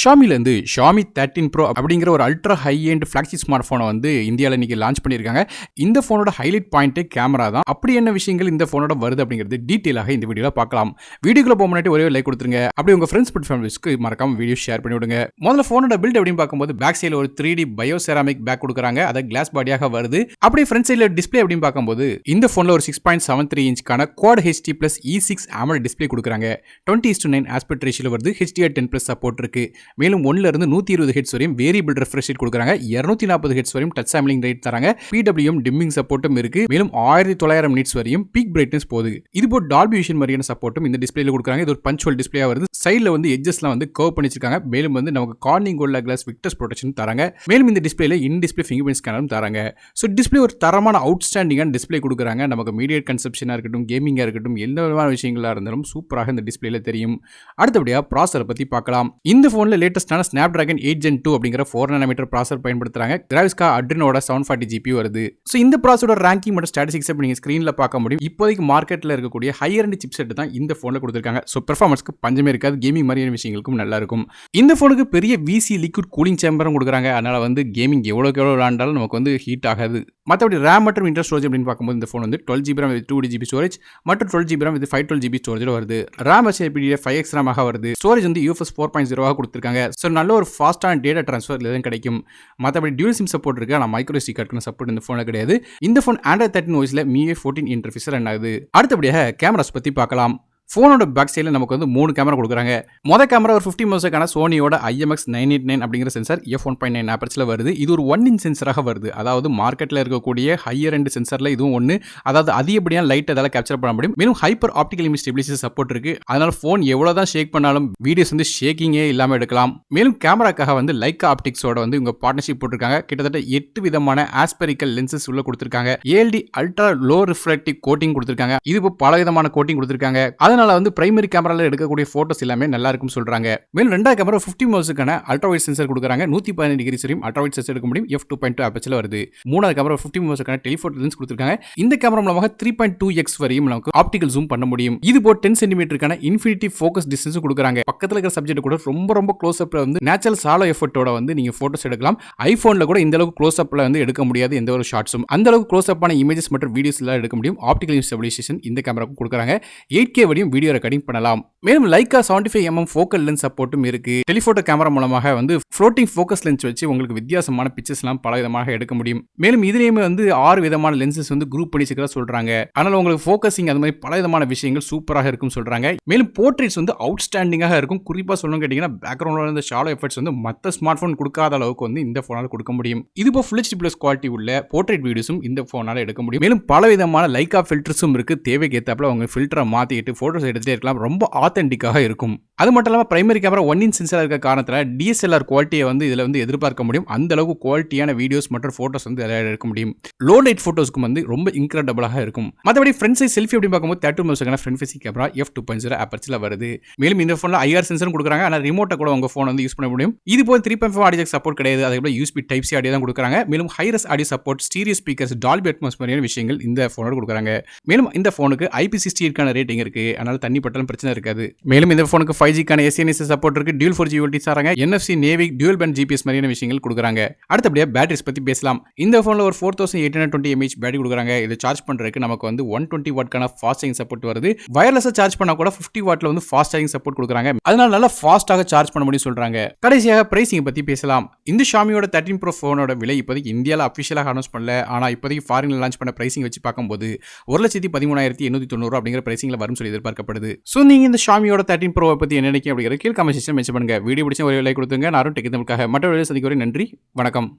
ஷாமிலேருந்து Xiaomi 13 bro அப்படிங்கிற ஒரு ultra high end flagship smart ஃபோனை வந்து இந்தியாவில் இன்னைக்கு லான்ச் பண்ணியிருக்காங்க. இந்த ஃபோனோட ஹைலைட் பாயிண்ட்டே கேமரா தான். அப்படி என்ன விஷயங்கள் இந்த ஃபோனோட வருது அப்படிங்கிறது டீட்டெயிலாக இந்த வீடியோவில் பார்க்கலாம். வீடியோக்குள்ள போக முன்னாடி ஒரே லைக் கொடுத்துருங்க. அப்படி உங்கள் ஃப்ரெண்ட்ஸ் பட் ஃபேமிலிஸ்க்கு மறக்காம வீடியோ ஷேர் பண்ணி விடுங்க. முதல்ல ஃபோனோட பில்ட் அப்படின்னு பார்க்கும்போது பேக் சைடில் ஒரு 3D பயோ செராமிக் பேக் கொடுக்குறாங்க. அதை கிளாஸ் பாடியாக வருது. அப்படியே ஃப்ரண்ட் சைடில் டிஸ்பிளே அப்படின்னு பார்க்கும்போது இந்த ஃபோனில் ஒரு 6.73 இன்ச்க்கான quad HD plus E6 AMOLED display கொடுக்குறாங்க. 20:9 ஆஸ்பெக்ட் ரேஷியோல வருது. HDR10+ சப்போர்ட் இருக்கு. மேலும் 1ல இருந்து 120 ஹெர்ட்ஸ் வரையும் வேரியபிள் ரெஃப்ரெஷ் ரேட் கொடுக்குறாங்க. 240 ஹெர்ட்ஸ் வரையும் டச் சாம்பிளிங் ரேட் தராங்க. PWM டிம்மிங் சப்போர்ட்டும் இருக்கு. மேலும் 1900 நிட்ஸ் வரையும் பீக் பிரைட்னஸ் போகுது. இது போல டால்பி விஷன் மாதிரியான சப்போர்ட்டும் இந்த டிஸ்பிளேல கொடுக்குறாங்க. இது ஒரு பஞ்சுவல் டிஸ்பிளேயா வருது. சைடுல வந்து எட்ஜஸ்லாம் வந்து கர்வ் பண்ணி வச்சிருக்காங்க. மேலும் வந்து நமக்கு Corning gold glass Victus protection தராங்க. மேலும் இந்த டிஸ்பிளேல இன் டிஸ்பிளே ஃபிங்கர் பிரிண்ட் ஸ்கேனரும் தராங்க. ஸோ டிஸ்பிளே ஒரு தரமான அவுட்ஸ்டாண்டிங்கான டிஸ்பிளே கொடுக்குறாங்க. நமக்கு மீடியட் கன்சப்ஷனா இருக்கட்டும், கேமிங்கா இருக்கட்டும், எந்த விதமான விஷயங்களா இருந்தாலும் சூப்பராக இந்த டிஸ்பிளேல தெரியும். அடுத்தபடியா ப்ராசரை பத்தி பார்க்கலாம். இந்த போன்ல லேட்டஸ்டான Snapdragon 8 Gen 2 அப்படிங்கிற 4 nm ப்ராசர் பயன்படுத்துறாங்க. கிராஃபிக்ஸ்கா அட்ரினோட 740 GPU வருது. ஸோ இந்த ப்ராசரோட ரேங்கிங் மற்றும் ஸ்டாட்டிஸ்டிக்ஸ் நீங்க ஸ்கிரீன்ல பார்க்க முடியும். இப்போதைக்கு மார்க்கெட்ல இருக்கக்கூடிய ஹையர் எண்ட் சிப்செட் தான் இந்த போன்ல கொடுத்திருக்காங்க. ஸோ பெர்ஃபார்மன்ஸ்க்கு பஞ்சமே இருக்காது. கேமிங் மாதிரியான விஷயங்களுக்கும் நல்லா இருக்கும். இந்த போனுக்கு பெரிய VC லிக்விட் கூலிங் சேம்பரும் கொடுக்குறாங்க. அதனால வந்து கேமிங் எவ்வளோக்கு எவ்வளோ விளாண்டாலும் நமக்கு வந்து ஹீட் ஆகாது. மற்றபடி RAM மற்றும் இன்டர் ஸ்டோரேஜ் அப்படின்னு பார்க்கும்போது இந்த ஃபோன் வந்து 12GB RAM with 2GB storage மற்றும் 12GB RAM with 512GB storage வருது. RAM HDD 5X RAM வருது. ஸ்டோரேஜ் வந்து UFS 4.0 கொடுத்திருக்காங்க. ஸோ நல்ல ஒரு ஃபாஸ்டான டேட்டா ட்ரான்ஸ்ஃபர் இதுதான் கிடைக்கும். மற்றபடி டியூல் சிம் சப்போர்ட் இருக்கு. ஆனால் மைக்ரோ SD கார்டுக்கு சப்போர்ட் இந்த ஃபோனில் கிடையாது. இந்த phone Android 13 OSல MIUI 14 interface run ஆகுது. அடுத்தபடியாக கேமராஸ் பற்றி பார்க்கலாம். ஃபோனோட பேக் சைடில் நமக்கு வந்து 3 கேமரா கொடுக்குறாங்க. மொதல் கேமரா ஒரு 50 மெகாபிக்சலுக்கான சோனியோட IMX 989 அப்படிங்கிற சென்சார் f1.9 ஆப்பர்ச்சரில் வருது. இது ஒரு 1 இன்ச் சென்சராக வருது. அதாவது மார்க்கெட்டில் இருக்கக்கூடிய ஹையர் எண்ட் சென்சாரில் இதுவும் ஒன்று. அதாவது அதிகப்படியான லைட் அதால் கேப்சர் பண்ண முடியும். மேலும் hyper optical image stabilisation support இருக்கு. அதனால ஃபோன் எவ்வளோ தான் ஷேக் பண்ணாலும் வீடியோஸ் வந்து ஷேக்கிங்கே இல்லாமல் எடுக்கலாம். மேலும் கேமராக்காக வந்து லைக்கா ஆப்டிக்ஸோட வந்து இவங்க பார்ட்னர்ஷிப் போட்டிருக்காங்க. கிட்டத்தட்ட 8 விதமான ஆஸ்பெரிக்கல் லென்சஸ் உள்ள கொடுத்திருக்காங்க. ALD ultra low reflective coating கொடுத்திருக்காங்க. இது இப்போ பல விதமான கோட்டிங் கொடுத்திருக்காங்க. அதனால வந்து பிரைமரி கேமரால எடுக்கக்கூடிய போட்டோஸ் எல்லாமே நல்லா இருக்கும் சொல்றாங்க. மேலும் ரெண்டாவது கேமரா 50 மெகாபிக்சலுக்கான அல்ட்ரா வைட் சென்சார் கொடுக்குறாங்க. 115 டிகிரி வரையும் அல்ட்ரா வைட் சென்சார் எடுக்க முடியும். f2.2 ஆப்பர்ச்சரில் வருது. மூணாவது கேமரா 50 மெகாபிக்சலுக்கான டெலிஃபோட்டோ லென்ஸ் கொடுத்திருக்காங்க. இந்த கேமரா மூலமாக 3.2x வரையும் நமக்கு ஆப்டிகல் ஜூம் பண்ண முடியும். இது போல 10 சென்டிமீட்டருக்கான இன்ஃபினிட்டி ஃபோக்கஸ் டிஸ்டன்ஸ் கொடுக்குறாங்க. பக்கத்துல இருக்கிற சப்ஜெக்ட் கூட ரொம்ப க்ளோஸ் அப்ல வந்து நேச்சுரல் சாலோ எஃபெக்ட்டோட வந்து நீங்க போட்டோஸ் எடுக்கலாம். ஐபோன்ல கூட இந்த அளவுக்கு க்ளோஸ் அப்ல வந்து எடுக்க முடியாது. எந்த ஒரு ஷாட்ஸும் அந்த அளவுக்கு க்ளோஸ் அப்பான இமேஜஸ் மற்றும் வீடியோஸ் எல்லாம் எடுக்க முடியும். ஆப்டிகல் ஸ்டெபிலைசேஷன் இந்த கேமராக்கு கொடுக்குறாங்க. 8K வரையும் வீடியோ ரெக்கார்டிங் பண்ணலாம். மேலும் LEICA 75mm ஃபோக்கல் லென்ஸ் சப்போர்ட்டும் இருக்கு. டெலிஃபோட்டோ கேமரா மூலமாக வந்து ஃப்ளோட்டிங் ஃபோக்கஸ் லென்ஸ் வச்சு உங்களுக்கு வித்தியாசமான பிக்சர்ஸ்லாம் பல விதமாக எடுக்க முடியும். மேலும் இதுலயுமே வந்து 6 விதமான லென்சஸ் வந்து குரூப் பண்ணி வச்சுக்கிறதா சொல்றாங்க. அதனால உங்களுக்கு ஃபோக்கஸிங் அது மாதிரி பல விதமான விஷயங்கள் சூப்பராக இருக்கும் சொல்றாங்க. மேலும் போர்ட்ரேட்ஸ் வந்து அவுட்ஸ்டாண்டிங்காக இருக்கும். குறிப்பா சொல்லணும் கேட்டீங்கன்னா பேக்ரவுண்ட்ல இருந்த ஷாலோ எஃபெக்ட்ஸ் வந்து மற்ற ஸ்மார்ட் போன் கொடுக்காத அளவுக்கு வந்து இந்த போனால கொடுக்க முடியும். இது போல Full HD+ குவாலிட்டி உள்ள போர்ட்ரேட் வீடியோஸும் இந்த போனால எடுக்க முடியும். மேலும் பல விதமான LEICA ஃபில்டர்ஸும் இருக்கு. தேவைக்கு ஏத்தாப்புல அவங்க ஃபில்டரை மாத்திட்டு போட்டோஸ் எடுத்துட்டே இருக்கலாம். ரொம்ப ஆத்தென்டிக்காக இருக்கும். அது மட்டும் இல்லாமல் பிரைமரி கேமரா 1 இன்ச் சென்சார் இருக்க காரணத்தில் DSLR குவாலிட்டியை வந்து இதில் வந்து எதிர்பார்க்க முடியும். அந்த அளவுக்கு குவாலிட்டியான வீடியோஸ் மற்றும் ஃபோட்டோஸ் வந்து எடுக்க முடியும். லோ லைட் ஃபோட்டோஸ்க்கு வந்து ரொம்ப இன்க்ரெடிபிளாக இருக்கும். மற்றபடி ஃப்ரண்ட் சைஸ் செல்ஃபி அப்படின்னு பார்க்கும்போது 32 மெகாபிக்சலுக்கான ஃப்ரண்ட் ஃபேசிங் கேமரா f2.0 ஆப்பர்ச்சரில் வருது. மேலும் இந்த ஃபோனில் IR சென்சரும் கொடுக்குறாங்க. ஆனால் ரிமோட்டை கூட உங்கள் ஃபோன் வந்து யூஸ் பண்ண முடியும். இது போல் 3.5 ஆடியோ ஜாக் சப்போர்ட் கிடையாது. அதே USB Type-C ஆடியோ தான் கொடுக்குறாங்க. மேலும் hi-res audio support, stereo speakers, Dolby Atmos மாதிரியான விஷயங்கள் இந்த ஃபோனோட கொடுக்குறாங்க. மேலும் இந்த ஃபோனுக்கு IP68 ரேட்டிங் இருக்கு. அதனால தண்ணி பட்டாலும் பிரச்சனை இருக்காது. மேலும் இந்த ஃபோனுக்கு 5G SNS சப்போர்ட் இருக்கு. டியூல் 4G வோல்டேஜ் தராங்க. NFC Navik dual pant GPS மாதிரியான விஷயங்கள் கொடுக்குறாங்க. அடுத்தபடியா பேட்டரிஸ் பத்தி பேசலாம். இந்த ஃபோன்ல ஒரு 4820 mAh பேட்டரி கொடுக்குறாங்க. இதை சார்ஜ் பண்றதுக்கு நமக்கு வந்து 120 வாட்கான ஃபாஸ்ட் சார்ஜிங் சப்போர்ட் வருது. வயர்லெஸ்ஸா சார்ஜ் பண்ணா கூட 50 வாட்ல வந்து ஃபாஸ்ட் சார்ஜிங் சப்போர்ட் கொடுக்குறாங்க. அதனால நல்லா ஃபாஸ்டாக சார்ஜ் பண்ண முடியும் சொல்றாங்க. கடைசியாக பிரைசிங் பத்தி பேசலாம். இந்த Xiaomiயோட 13 Pro ஃபோனோட விலை இப்போதைக்கு இந்தியாவில் அஃபிஷியலாக அனௌன்ஸ் பண்ணல. ஆனா இப்போதைக்கு ஃபாரின்ல லான்ச் பண்ண பிரைசிங் வச்சு பார்க்கும்போது 1,13,890 அப்படிங்கிற பிரைசிங்ல வரும் சொல்லி எதிர்பார்க்கப்படுது. சோ நீங்க இந்த Xiaomiயோட 13 Pro பத்தி என்ன நினைக்கிறீங்க அப்படிங்கிற கீழ் கமெண்ட் செக்ஷன்ல மென்ஷன் பண்ணுங்க. வீடியோ பிடிச்சா ஒரு லைக் கொடுத்துங்க. நானும் டெக் தமிழுக்காக மற்ற வீடியோ சந்திக்கிறேன். நன்றி, வணக்கம்.